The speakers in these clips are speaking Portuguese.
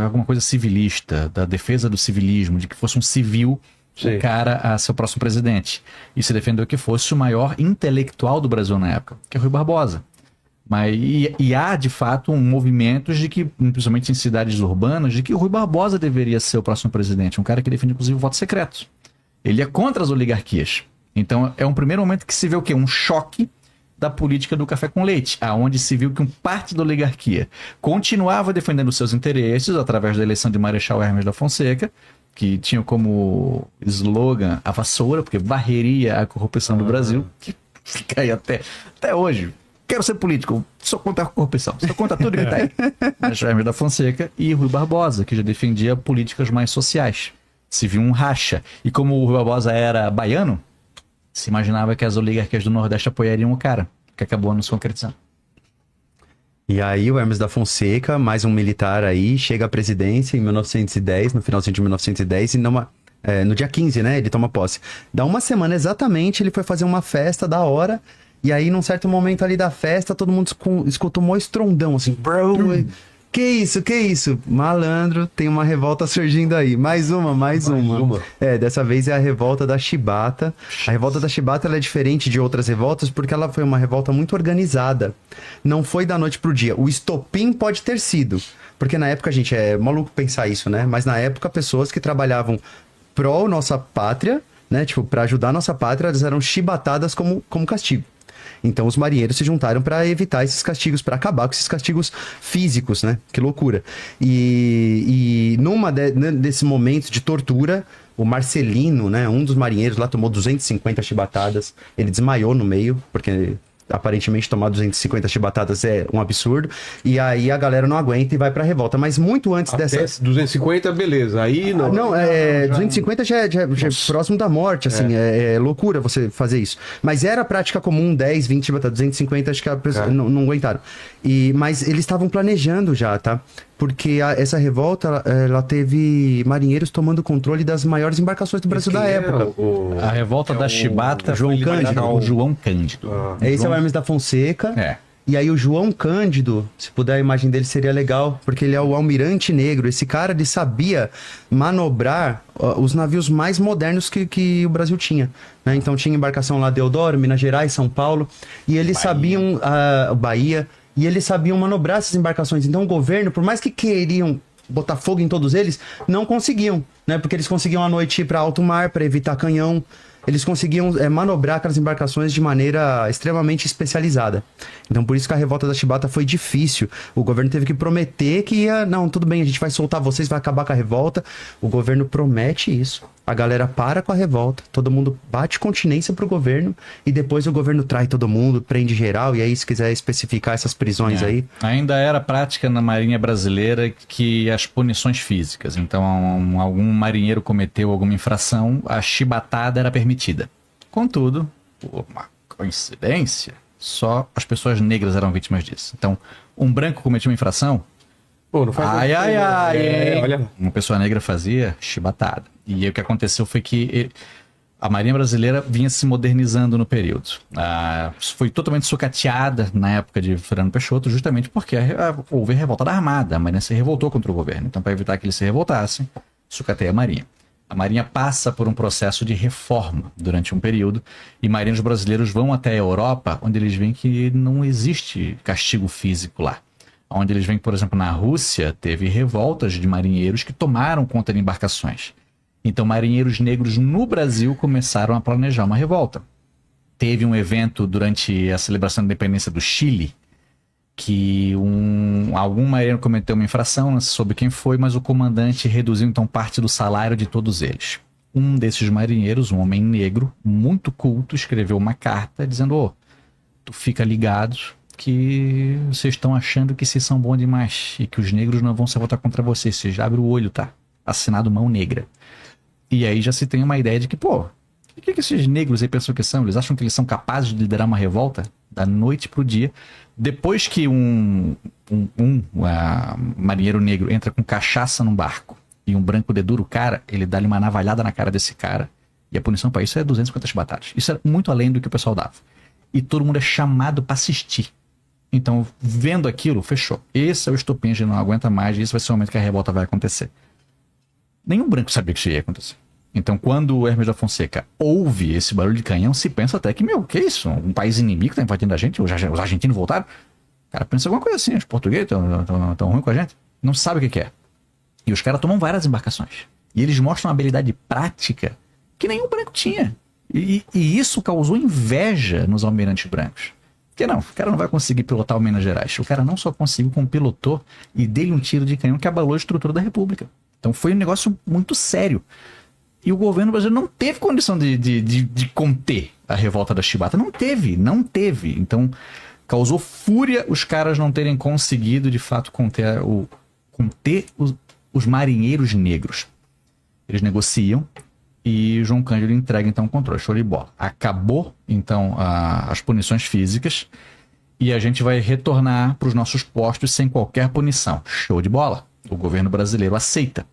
alguma coisa civilista, da defesa do civilismo, de que fosse um civil Sim. o cara a ser o próximo presidente. E se defendeu que fosse o maior intelectual do Brasil na época, que é Rui Barbosa. E há, de fato, movimentos de que, principalmente em cidades urbanas, de que o Rui Barbosa deveria ser o próximo presidente. Um cara que defende, inclusive, o voto secreto. Ele é contra as oligarquias. Então, é um primeiro momento que se vê o quê? Um choque da política do café com leite, aonde se viu que parte da oligarquia continuava defendendo seus interesses através da eleição de Marechal Hermes da Fonseca, que tinha como slogan a vassoura, porque varreria a corrupção do Brasil, que fica aí até hoje. Quero ser político, sou contra a corrupção, sou contra tudo que tá aí. Marechal Hermes da Fonseca e Rui Barbosa, que já defendia políticas mais sociais. Se viu um racha. E como o Rui Barbosa era baiano, se imaginava que as oligarquias do Nordeste apoiariam o cara, que acabou não se concretizando. E aí o Hermes da Fonseca, mais um militar aí, chega à presidência em 1910, no finalzinho de 1910, e no dia 15, né, ele toma posse. Dá uma semana exatamente, ele foi fazer uma festa da hora, e aí num certo momento ali da festa, todo mundo escuta um estrondão, assim, bro, que isso? Malandro, tem uma revolta surgindo aí. Mais uma. Dessa vez é a revolta da Chibata. A revolta da Chibata ela é diferente de outras revoltas porque ela foi uma revolta muito organizada. Não foi da noite pro dia. O estopim pode ter sido. Porque na época, gente, é maluco pensar isso, né? Mas na época, pessoas que trabalhavam pró nossa pátria, né? Tipo, pra ajudar a nossa pátria, elas eram chibatadas como castigo. Então os marinheiros se juntaram para evitar esses castigos, para acabar com esses castigos físicos, né? Que loucura. E desse momento de tortura, o Marcelino, né? Um dos marinheiros lá tomou 250 chibatadas. Ele desmaiou no meio, porque aparentemente tomar 250 chibatadas é um absurdo. E aí a galera não aguenta e vai pra revolta. Mas muito antes Até dessa... 250, beleza. Aí não. 250 já é próximo da morte, assim. É loucura você fazer isso. Mas era prática comum, 10, 20 chibatadas. 250 acho que a pessoa não aguentaram. Mas eles estavam planejando já, tá? Porque essa revolta, ela teve marinheiros tomando controle das maiores embarcações do Brasil da época. A revolta da Chibata João foi liderada Cândido. por João Cândido. Esse é o Hermes da Fonseca. É. E aí o João Cândido, se puder a imagem dele seria legal, porque ele é o almirante negro. Esse cara, ele sabia manobrar os navios mais modernos que o Brasil tinha, né? Então tinha embarcação lá Deodoro, Minas Gerais, São Paulo. E eles sabiam... Bahia... E eles sabiam manobrar essas embarcações. Então o governo, por mais que queriam botar fogo em todos eles, não conseguiam, né? Porque eles conseguiam à noite ir para alto mar para evitar canhão. Eles conseguiam manobrar aquelas embarcações de maneira extremamente especializada. Então por isso que a revolta da Chibata foi difícil. O governo teve que prometer que ia... Não, tudo bem, a gente vai soltar vocês, vai acabar com a revolta. O governo promete isso. A galera para com a revolta, todo mundo bate continência pro governo e depois o governo trai todo mundo, prende geral, e aí se quiser especificar essas prisões aí... Ainda era prática na Marinha Brasileira que as punições físicas, então algum marinheiro cometeu alguma infração, a chibatada era permitida. Contudo, por uma coincidência, só as pessoas negras eram vítimas disso. Então, um branco cometia uma infração, Pô, não faz olha, uma pessoa negra fazia chibatada. E aí o que aconteceu foi que a Marinha Brasileira vinha se modernizando no período. Foi totalmente sucateada na época de Fernando Peixoto, justamente porque houve revolta da Armada. A Marinha se revoltou contra o governo. Então, para evitar que eles se revoltassem, sucateia a Marinha. A Marinha passa por um processo de reforma durante um período e marinheiros brasileiros vão até a Europa, onde eles veem que não existe castigo físico lá. Onde eles veem, por exemplo, na Rússia, teve revoltas de marinheiros que tomaram conta de embarcações. Então, marinheiros negros no Brasil começaram a planejar uma revolta. Teve um evento durante a celebração da independência do Chile, que algum marinheiro cometeu uma infração, não se soube quem foi, mas o comandante reduziu então parte do salário de todos eles. Um desses marinheiros, um homem negro, muito culto, escreveu uma carta dizendo: tu fica ligado que vocês estão achando que vocês são bons demais e que os negros não vão se voltar contra vocês. Vocês abrem o olho, tá? Assinado Mão Negra. E aí já se tem uma ideia de que, o que esses negros aí pensam que são? Eles acham que eles são capazes de liderar uma revolta da noite pro dia? Depois que um marinheiro negro entra com cachaça num barco e um branco dedura o cara, ele dá-lhe uma navalhada na cara desse cara. E a punição para isso é 250 chibatadas. Isso é muito além do que o pessoal dava. E todo mundo é chamado para assistir. Então, vendo aquilo, fechou. Esse é o estopim, a gente não aguenta mais, e esse vai ser o momento que a revolta vai acontecer. Nenhum branco sabia que isso ia acontecer. Então, quando o Hermes da Fonseca ouve esse barulho de canhão, se pensa até que, que é isso? Um país inimigo tá invadindo a gente? Os argentinos voltaram? O cara pensa alguma coisa assim, os portugueses tão ruins com a gente? Não sabe o que é. E os caras tomam várias embarcações. E eles mostram uma habilidade prática que nenhum branco tinha. E isso causou inveja nos almirantes brancos. Porque não, o cara não vai conseguir pilotar o Minas Gerais. O cara não só conseguiu, como pilotou e deu um tiro de canhão que abalou a estrutura da República. Então foi um negócio muito sério. E o governo brasileiro não teve condição de conter a revolta da chibata. Não teve. Então causou fúria os caras não terem conseguido, de fato, conter os marinheiros negros. Eles negociam e João Cândido entrega, então, o controle. Show de bola. Acabou, então, as punições físicas e a gente vai retornar para os nossos postos sem qualquer punição. Show de bola. O governo brasileiro aceita.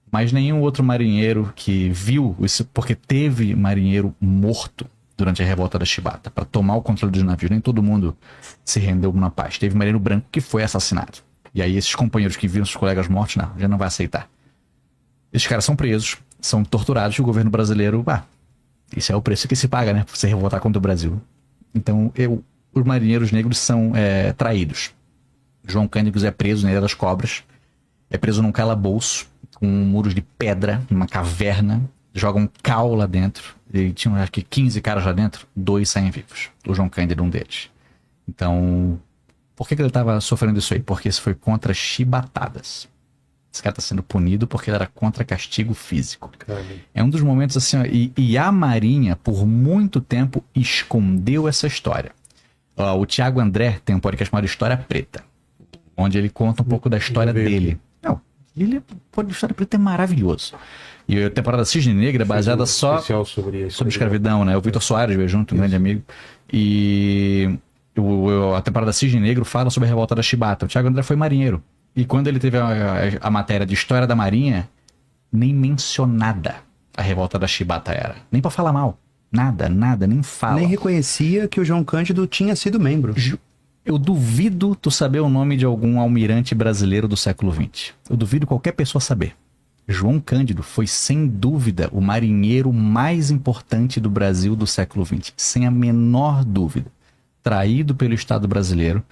Mas nenhum outro marinheiro que viu isso, porque teve marinheiro morto durante a revolta da chibata, para tomar o controle dos navios. Nem todo mundo se rendeu na paz. Teve marinheiro branco que foi assassinado. E aí esses companheiros que viram seus colegas mortos, não, já não vai aceitar. Esses caras são presos, são torturados, e o governo brasileiro, isso é o preço que se paga, né, por você revoltar contra o Brasil. Então, os marinheiros negros são traídos. João Cândido é preso na Ilha das Cobras, é preso num calabouço, com muros de pedra, numa caverna, jogam um cal lá dentro, e tinham acho que 15 caras lá dentro, 2 saem vivos. O João Cândido, um deles. Então, por que ele estava sofrendo isso aí? Porque isso foi contra chibatadas. Esse cara está sendo punido porque ele era contra castigo físico. Caramba. É um dos momentos assim, ó, e a Marinha, por muito tempo, escondeu essa história. O Thiago André tem um podcast chamado História Preta, onde ele conta um pouco da história dele. Não, ele pode História Preta é maravilhoso. E a temporada Cisne Negra é baseada só sobre escravidão, né? O Vitor Soares veio junto, um grande amigo. E a temporada Cisne Negro fala sobre a revolta da chibata. O Thiago André foi marinheiro. E quando ele teve a matéria de História da Marinha, nem mencionada a revolta da chibata era. Nem pra falar mal. Nada, nem fala. Nem reconhecia que o João Cândido tinha sido membro. Eu duvido tu saber o nome de algum almirante brasileiro do século XX. Eu duvido qualquer pessoa saber. João Cândido foi, sem dúvida, o marinheiro mais importante do Brasil do século XX. Sem a menor dúvida. Traído pelo Estado brasileiro.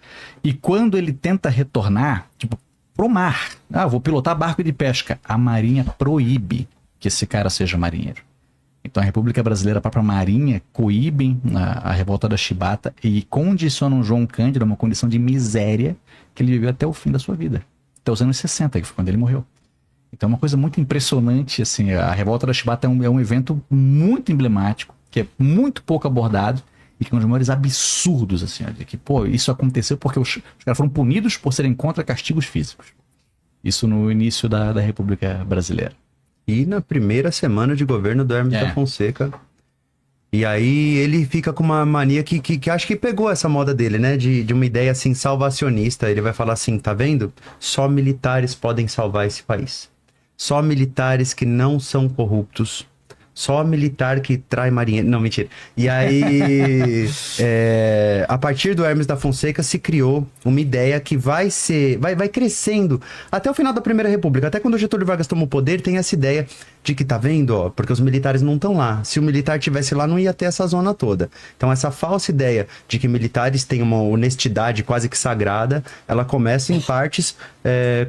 E quando ele tenta retornar, tipo, pro mar. Vou pilotar barco de pesca. A Marinha proíbe que esse cara seja marinheiro. Então a República Brasileira, a própria Marinha, coíbem a revolta da chibata e condicionam João Cândido a uma condição de miséria que ele viveu até o fim da sua vida. Até os anos 60, que foi quando ele morreu. Então é uma coisa muito impressionante, assim, a revolta da chibata é um evento muito emblemático, que é muito pouco abordado e que é um dos maiores absurdos, assim, de que, isso aconteceu porque os caras foram punidos por serem contra castigos físicos. Isso no início da República Brasileira. E na primeira semana de governo do Hermes da Fonseca. E aí ele fica com uma mania que acho que pegou essa moda dele, né? De uma ideia assim salvacionista. Ele vai falar assim, tá vendo? Só militares podem salvar esse país. Só militares que não são corruptos. Só militar que trai marinheiro. Não, mentira. E aí, a partir do Hermes da Fonseca se criou uma ideia que vai crescendo até o final da Primeira República. Até quando o Getúlio Vargas tomou o poder, tem essa ideia de que, tá vendo, porque os militares não estão lá. Se o militar tivesse lá, não ia ter essa zona toda. Então essa falsa ideia de que militares têm uma honestidade quase que sagrada, ela começa em partes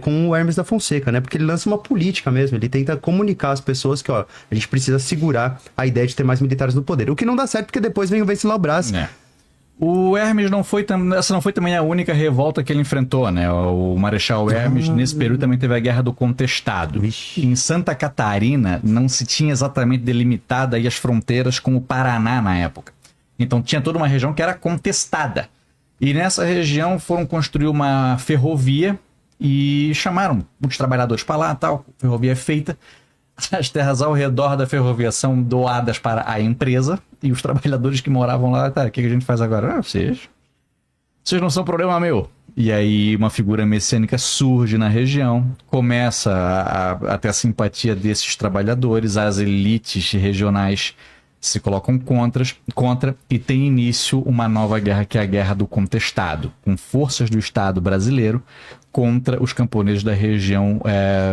com o Hermes da Fonseca, né? Porque ele lança uma política mesmo, ele tenta comunicar às pessoas que, a gente precisa segurar a ideia de ter mais militares no poder. O que não dá certo, porque depois vem o Venceslau Braz. O Hermes essa não foi também a única revolta que ele enfrentou, né? O Marechal Hermes, nesse período, também teve a Guerra do Contestado. Em Santa Catarina, não se tinha exatamente delimitada aí as fronteiras com o Paraná na época. Então tinha toda uma região que era contestada. E nessa região foram construir uma ferrovia e chamaram muitos trabalhadores para lá, tal. A ferrovia é feita. As terras ao redor da ferrovia são doadas para a empresa e os trabalhadores que moravam lá, o que a gente faz agora? Vocês não são problema meu. E aí uma figura messiânica surge na região, começa a ter a simpatia desses trabalhadores, as elites regionais se colocam contra e tem início uma nova guerra, que é a Guerra do Contestado, com forças do Estado brasileiro contra os camponeses da região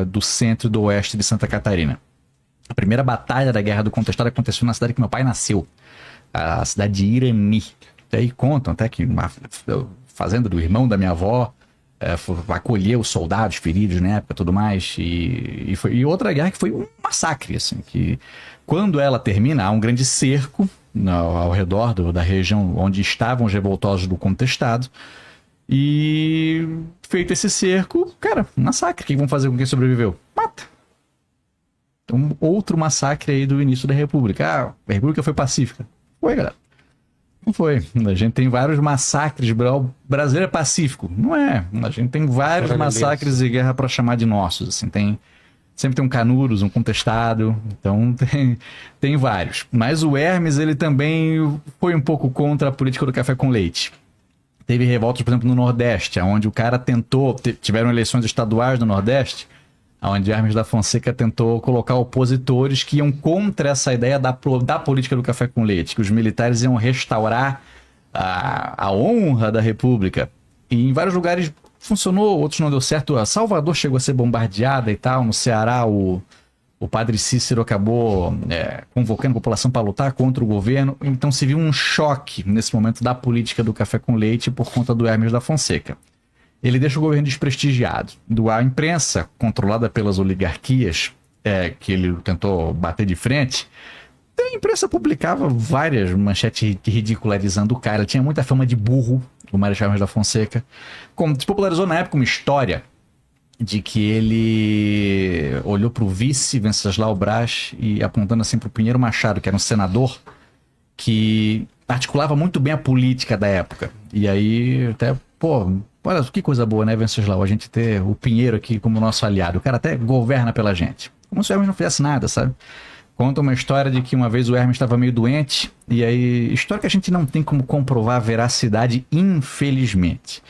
do centro e do oeste de Santa Catarina. A primeira batalha da Guerra do Contestado aconteceu na cidade que meu pai nasceu, a cidade de Irani. Daí contam até que uma fazenda do irmão da minha avó acolheu os soldados feridos na época e tudo mais. E outra guerra que foi um massacre, assim, que quando ela termina, há um grande cerco ao redor da região onde estavam os revoltosos do Contestado. E feito esse cerco, cara, um massacre. O que vão fazer com quem sobreviveu? Mata. Então, outro massacre aí do início da República. A República foi pacífica. Foi, galera. Não foi. A gente tem vários massacres. O brasileiro é pacífico. Não é. A gente tem vários massacres e guerra para chamar de nossos. Assim, sempre tem um Canudos, um Contestado. Então tem vários. Mas o Hermes, ele também foi um pouco contra a política do café com leite. Teve revoltas, por exemplo, no Nordeste, onde o cara tentou... Tiveram eleições estaduais no Nordeste, onde Hermes da Fonseca tentou colocar opositores que iam contra essa ideia da política do café com leite, que os militares iam restaurar a honra da República. E em vários lugares funcionou, outros não deu certo. A Salvador chegou a ser bombardeada e tal. No Ceará, o padre Cícero acabou convocando a população para lutar contra o governo. Então se viu um choque nesse momento da política do café com leite por conta do Hermes da Fonseca. Ele deixa o governo desprestigiado. A imprensa, controlada pelas oligarquias, que ele tentou bater de frente, a imprensa publicava várias manchetes ridicularizando o cara. Ele tinha muita fama de burro, o Marechal Hermes da Fonseca. Como se popularizou na época uma história de que ele olhou para o vice Venceslau Braz e apontando assim para o Pinheiro Machado, que era um senador que articulava muito bem a política da época. E aí até, olha que coisa boa, né, Venceslau? A gente ter o Pinheiro aqui como nosso aliado. O cara até governa pela gente. Como se o Hermes não fizesse nada, sabe? Conta uma história de que uma vez o Hermes estava meio doente. E aí, história que a gente não tem como comprovar a veracidade, infelizmente.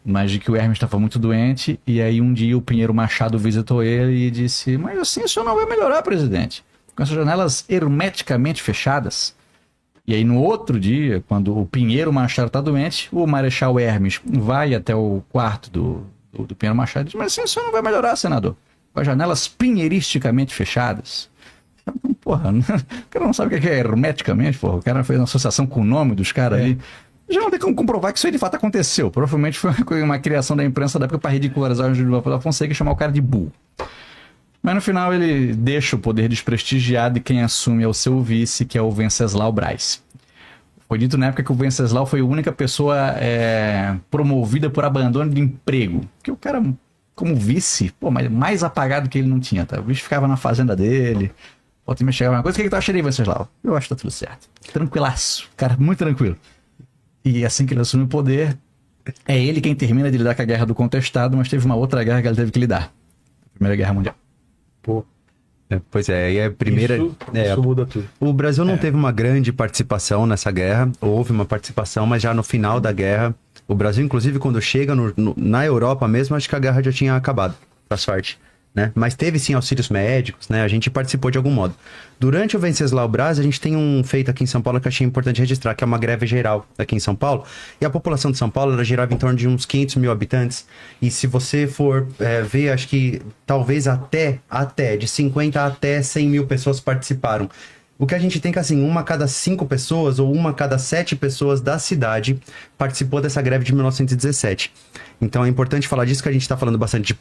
Mas de que o Hermes estava muito doente. E aí um dia o Pinheiro Machado visitou ele e disse: mas assim o senhor não vai melhorar, presidente. Com essas janelas hermeticamente fechadas. E aí no outro dia, quando o Pinheiro Machado está doente, o Marechal Hermes vai até o quarto do Pinheiro Machado e diz: mas assim o senhor não vai melhorar, senador. Com as janelas pinheiristicamente fechadas. Porra, o cara não sabe o que é hermeticamente, porra. O cara fez uma associação com o nome dos caras ali. Já não tem como comprovar que isso aí de fato aconteceu. Provavelmente foi uma criação da imprensa da época para ridicularizar o Júlio da Fonseca e chamar o cara de burro. Mas no final ele deixa o poder desprestigiado e quem assume é o seu vice, que é o Venceslau Braz. Foi dito na época que o Venceslau foi a única pessoa promovida por abandono de emprego. Porque o cara, como vice, mais apagado que ele não tinha, tá? O bicho ficava na fazenda dele. Pode me chegar uma coisa. O que tu acha aí, Venceslau? Eu acho que tá tudo certo. Tranquilaço. Cara, muito tranquilo. E assim que ele assume o poder, é ele quem termina de lidar com a Guerra do Contestado, mas teve uma outra guerra que ele teve que lidar. A Primeira Guerra Mundial. Pois é, e a primeira... Isso muda tudo. O Brasil não teve uma grande participação nessa guerra, houve uma participação, mas já no final da guerra, o Brasil, inclusive, quando chega na Europa mesmo, acho que a guerra já tinha acabado, pra sorte, né? Mas teve sim auxílios médicos, né? A gente participou de algum modo. Durante o Venceslau Braz, a gente tem um feito aqui em São Paulo que eu achei importante registrar, que é uma greve geral aqui em São Paulo. E a população de São Paulo, ela girava em torno de uns 500 mil habitantes. E se você for ver, acho que talvez até de 50 até 100 mil pessoas participaram. O que a gente tem que, assim, 1 a cada 5 pessoas ou 1 a cada 7 pessoas da cidade participou dessa greve de 1917. Então é importante falar disso, que a gente está falando bastante de